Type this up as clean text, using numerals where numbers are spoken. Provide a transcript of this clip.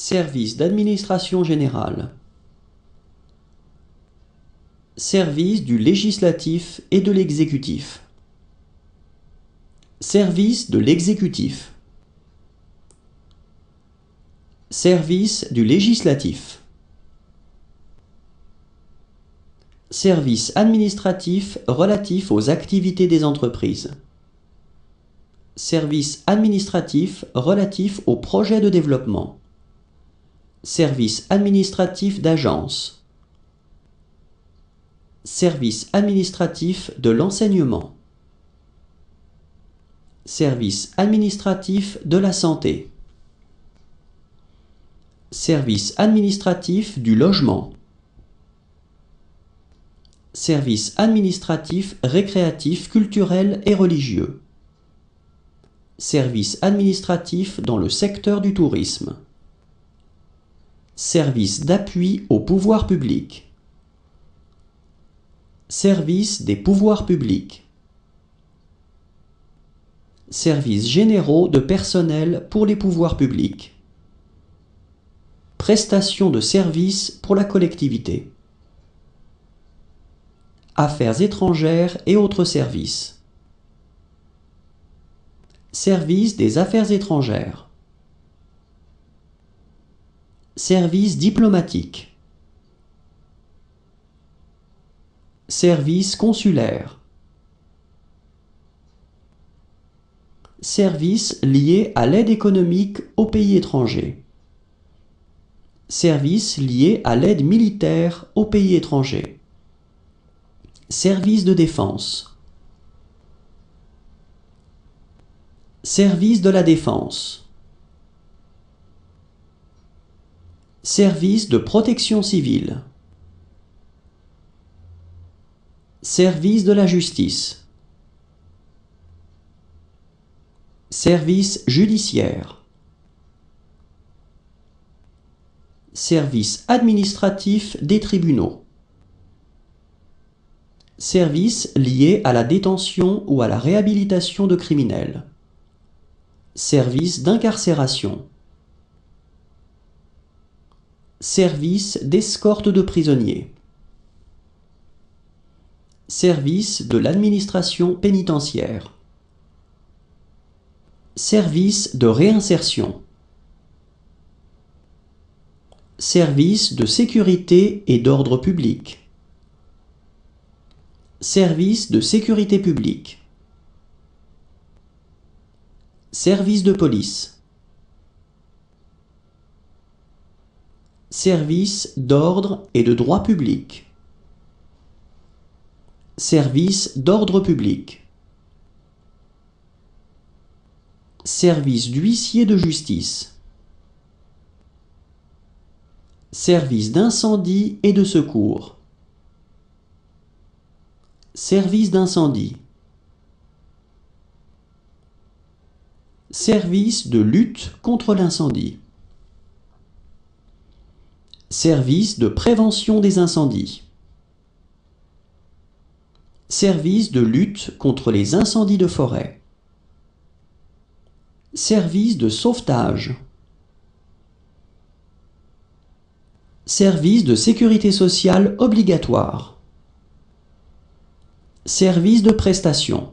Service d'administration générale. Service du législatif et de l'exécutif. Service de l'exécutif. Service du législatif. Service administratif relatif aux activités des entreprises. Service administratif relatif aux projets de développement. Service administratif d'agence. Service administratif de l'enseignement. Service administratif de la santé. Service administratif du logement. Service administratif récréatif, culturel et religieux. Service administratif dans le secteur du tourisme. Service d'appui au pouvoir public. Service des pouvoirs publics. Services généraux de personnel pour les pouvoirs publics. Prestations de services pour la collectivité. Affaires étrangères et autres services. Service des affaires étrangères. Service diplomatique. Service consulaire. Services liés à l'aide économique aux pays étrangers. Services liés à l'aide militaire aux pays étrangers. Service de défense. Service de la défense. Service de protection civile. Service de la justice. Service judiciaire. Service administratif des tribunaux. Services liés à la détention ou à la réhabilitation de criminels. Service d'incarcération. Service d'escorte de prisonniers. Service de l'administration pénitentiaire. Service de réinsertion. Service de sécurité et d'ordre public. Service de sécurité publique. Service de police. Service d'ordre et de droit public. Service d'ordre public. Service d'huissier de justice. Service d'incendie et de secours. Service d'incendie. Service de lutte contre l'incendie. Service de prévention des incendies. Service de lutte contre les incendies de forêt. Service de sauvetage. Service de sécurité sociale obligatoire. Service de prestation.